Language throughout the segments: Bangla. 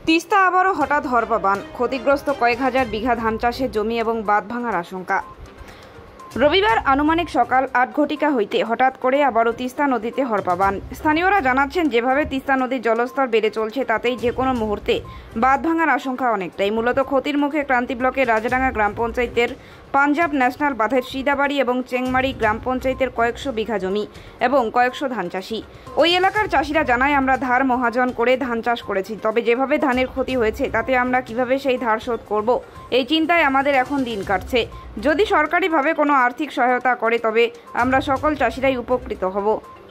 তিস্তা আবারও হঠাৎ হরপাবান, ক্ষতিগ্রস্ত কয়েক হাজার বিঘা ধান চাষের জমি এবং বাঁধ ভাঙার আশঙ্কা। রবিবার আনুমানিক সকাল ৮ ঘটিকা হইতে হঠাৎ করে আবারও তিস্তা নদীতে হরপাবান। স্থানীয়রা জানাচ্ছেন, যেভাবে তিস্তা নদীর জলস্তর বেড়ে চলছে তাতেই যে কোনো মুহূর্তে বাঁধ ভাঙার আশঙ্কা অনেকটাই। মূলত ক্ষতির মুখে ক্রান্তি ব্লকের রাজাডাঙ্গা গ্রাম পঞ্চায়েতের পাঞ্জাব ন্যাশনাল বাঁধের সিদাবাড়ি এবং চেংমারি গ্রাম পঞ্চায়েতের কয়েকশো বিঘা জমি এবং কয়েকশো ধান চাষি। ওই এলাকার চাষিরা জানায়, আমরা ধার মহাজন করে ধান চাষ করেছি, তবে যেভাবে ধানের ক্ষতি হয়েছে তাতে আমরা কিভাবে সেই ধার শোধ করব, এই চিন্তায় আমাদের এখন দিন কাটছে। যদি সরকারিভাবে কোনো আর্থিক সহায়তা করে তবে আমরা সকল চাষিরাই উপকৃত হব।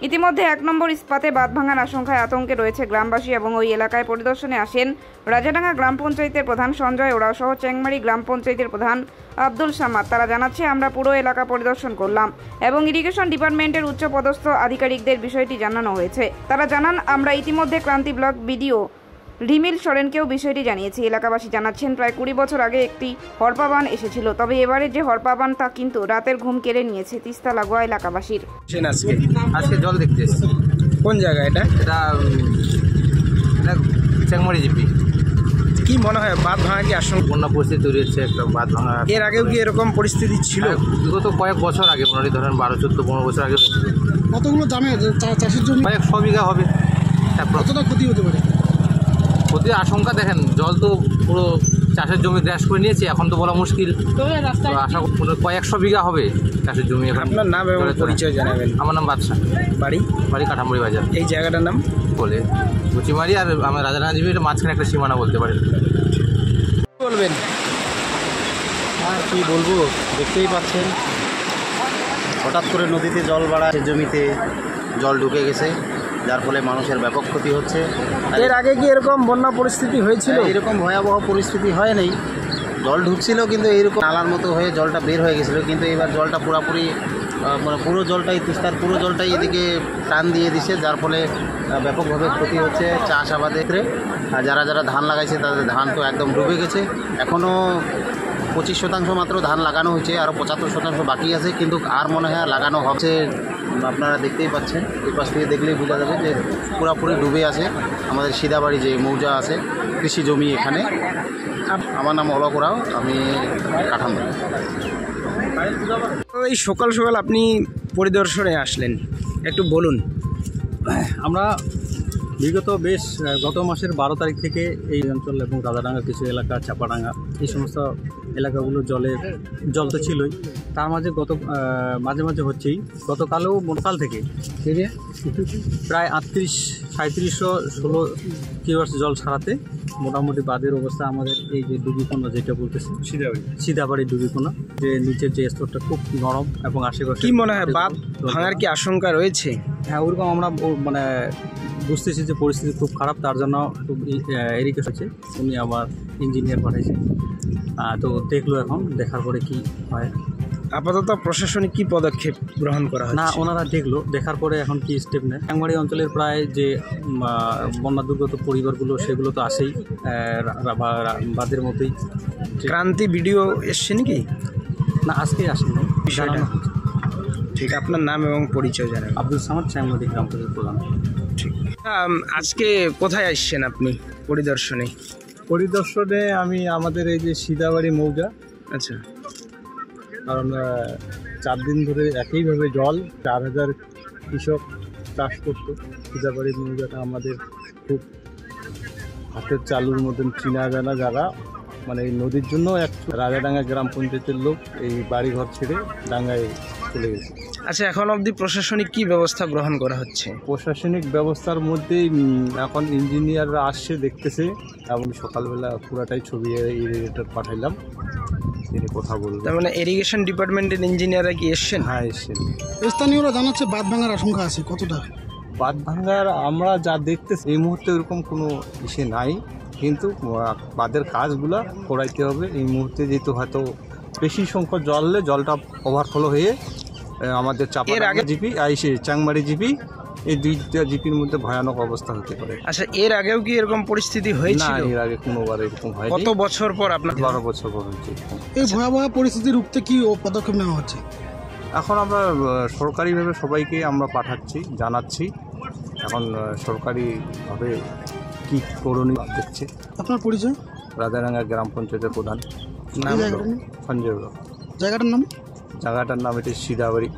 ইতিমধ্যে ১ নম্বর ইস্পাতে বাঁধ ভাঙার আশঙ্কায় আতঙ্কে রয়েছে গ্রামবাসী এবং ওই এলাকায় পরিদর্শনে আসেন রাজাডাঙ্গা গ্রাম পঞ্চায়েতের প্রধান সঞ্জয় ওরাও সহ চেংমারি গ্রাম পঞ্চায়েতের প্রধান আব্দুল সামাদ। তারা জানাচ্ছে, আমরা পুরো এলাকা পরিদর্শন করলাম এবং ইরিগেশন ডিপার্টমেন্টের উচ্চপদস্থ আধিকারিকদের বিষয়টি জানানো হয়েছে। তারা জানান, আমরা ইতিমধ্যে ক্রান্তি ব্লক বিডিও রিমিল সরেনকেও বিষয়টি জানিয়েছি। এলাকাবাসী জানাচ্ছেন, প্রায় ২০ বছর আগে একটি হরপাবান এসেছিল, তবে এবারে যে হরপাবান তা কিন্তু রাতের ঘুম কেড়ে নিয়েছে তিস্তা লাগোয়া এলাকাবাসীর। আজকে জল দেখতে এসেছি। কোন জায়গা এটা? এটা চেংমারি জিপি। কি মনে হয় বাঁধ ভাঙা কি আশঙ্কা? বন্যা পরিস্থিতি তৈরি হচ্ছে, একটা বাঁধ ভাঙা। এর আগেও কি এরকম পরিস্থিতি ছিল? বিগত কয়েক বছর আগে, মোটামুটি ধরেন ১২, ১৪, ১৫ বছর আগে। কতগুলো দামে চাষের জমি? কয়েক ১০০ বিঘা হবে। কতটা ক্ষতি হতে পারে? ক্ষতির আশঙ্কা দেখেন, জল তো পুরো চাষের জমি গ্রাস করে নিয়েছে, এখন তো বলা মুশকিল। আশা করি কয়েকশো বিঘা হবে চাষের জমি। আপনার নাম এবং পরিচয় জানাবেন। আমার নাম বাদশা। বাড়ি কাঠামুড়ি বাজার। এই জায়গাটার নাম বলে গুচিমারি, আর আমার রাজাডাঙ্গা জিপি মাঝখানে একটা সীমানা বলতে পারেন। বলবেন? আর কি বলবো, দেখতেই পাচ্ছেন হঠাৎ করে নদীতে জল বাড়ায়, জমিতে জল ঢুকে গেছে, যার ফলে মানুষের ব্যাপক ক্ষতি হচ্ছে। এর আগে কি এরকম বন্যা পরিস্থিতি হয়েছিল? এরকম ভয়াবহ পরিস্থিতি হয় নাই, জল ঢুকছিল কিন্তু এইরকম নালার মতো হয়ে জলটা বের হয়ে গেছিলো। কিন্তু এবার জলটা পুরোপুরি মানে পুরো জলটাই, তিস্তার পুরো জলটাই এদিকে টান দিয়ে দিছে, যার ফলে ব্যাপকভাবে ক্ষতি হচ্ছে চাষাবাদের ক্ষেত্রে। আর যারা যারা ধান লাগাইছে তাদের ধান তো একদম ডুবে গেছে। এখনও 25% মাত্র ধান লাগানো হয়েছে, আরও 75% বাকি আছে, কিন্তু আর মনে হয় লাগানো হচ্ছে। আপনারা দেখতেই পাচ্ছেন, এই পাশ থেকে দেখলেই বোঝা যাবে যে পুরোপুরি ডুবে আছে আমাদের সিদাবাড়ি যে মৌজা আছে, কৃষি জমি এখানে। আমার নাম অলক ওরাও, আমি কাঠামুড়ি। এই সকাল সকাল আপনি পরিদর্শনে আসলেন, একটু বলুন। আমরা বিগত গত মাসের 12 তারিখ থেকে এই অঞ্চল এবং রাজাডাঙ্গা কিছু এলাকা, চাপাডাঙ্গা, এই সমস্ত এলাকাগুলো জল তো ছিলই, তার মাঝে মাঝে মাঝে হচ্ছেই। গতকালও কাল থেকে প্রায় 38-3716 কিউআর জল ছাড়াতে মোটামুটি বাঁধের অবস্থা আমাদের এই যে ডুবিকোনা যেটা বলতেছে সিদাবাড়ি ডুবিকোনা, যে নিচের যে স্তরটা খুব নরম এবং আশেপাশে। কি মনে হয় বাঁধ ভাঙার কি আশঙ্কা রয়েছে? হ্যাঁ, ওরকম আমরা মানে বুঝতেছি যে পরিস্থিতি খুব খারাপ, তার জন্য খুব এরিকেশ হচ্ছে। উনি আবার ইঞ্জিনিয়ার পাঠাইছে, তো দেখলো, এখন দেখার পরে কি হয়। আপাতত প্রশাসনিক কি পদক্ষেপ গ্রহণ করা হয়? না, ওনারা দেখার পরে এখন কি স্টেপ নেয়। চেংমারি অঞ্চলের প্রায় যে বন্যা দুর্গত পরিবারগুলো, সেগুলো তো আসেই বাঁধের মতোই। ক্রান্তি ভিডিও এসছে নাকি? না, আজকেই আসেনি, জানানো। ঠিক, আপনার নাম এবং পরিচয় জানান। আব্দুল সামাদ, চেংমারি গ্রাম পঞ্চায়েত প্রধান। ঠিক। আজকে কোথায় আসছেন আপনি পরিদর্শনে? আমি আমাদের এই যে সিদাবাড়ি মৌজা। আচ্ছা। কারণ 4 দিন ধরে একইভাবে জল, 4000 কৃষক চাষ করতো। সিদাবাড়ি মৌজাটা আমাদের খুব হাতের চালুর মতন চিনা জানা জায়গা, মানে এই নদীর জন্য রাজাডাঙ্গা গ্রাম পঞ্চায়েতের লোক এই বাড়িঘর ছেড়ে ডাঙ্গায় চলে গেছে। আচ্ছা, এখন অবধি প্রশাসনিক কি ব্যবস্থা গ্রহণ করা হচ্ছে? প্রশাসনিক ব্যবস্থার মধ্যেই এখন ইঞ্জিনিয়াররা আসছে, দেখতেছে, এবং সকালবেলা পুরাটাই ছবি ইরিগেটর পাঠাইলাম, তিনি কথা বলবেন। তার মানে ইরিগেশন ডিপার্টমেন্টের ইঞ্জিনিয়াররা কি এসছেন? হ্যাঁ, এসছেন। স্থানীয়রা জানাচ্ছে বাঁধ ভাঙার আশঙ্কা আছে, কতটা? বাঁধ ভাঙার আমরা যা দেখতেছি এই মুহূর্তে ওরকম কোনো ইসে নাই, কিন্তু বাঁধের কাজগুলো করাইতে হবে এই মুহূর্তে। যেহেতু হয়তো বেশি সংখ্যক জল হলে জলটা ওভারফ্লো হয়ে আমাদের চাপাডাঙ্গা জিপি আর চেংমারি জিপি, এই দুইটা জিপির মধ্যে ভয়ানক অবস্থা হতে পারে। আচ্ছা, এর আগেও কি এরকম পরিস্থিতি হয়েছিল? না, এর আগে কোনোবার এরকম হয়নি। কত বছর পর আপনার? 12 বছর পর হয়েছে। এই ভয়াবহ পরিস্থিতি রুখতে কি পদক্ষেপ নেওয়া হচ্ছে? এখন আমরা সরকারিভাবে সবাইকে আমরা পাঠাচ্ছি, জানাচ্ছি। এখন সরকারিভাবে কী কী করণীয় দেখছে। আপনার পরিচয়? রাজারাঙ্গা গ্রাম পঞ্চায়েতের প্রধান। এই জায়গাটার নাম? সঞ্জয় বড়। জায়গাটার নাম? জায়গাটার নাম এটি সিদাবাড়ি।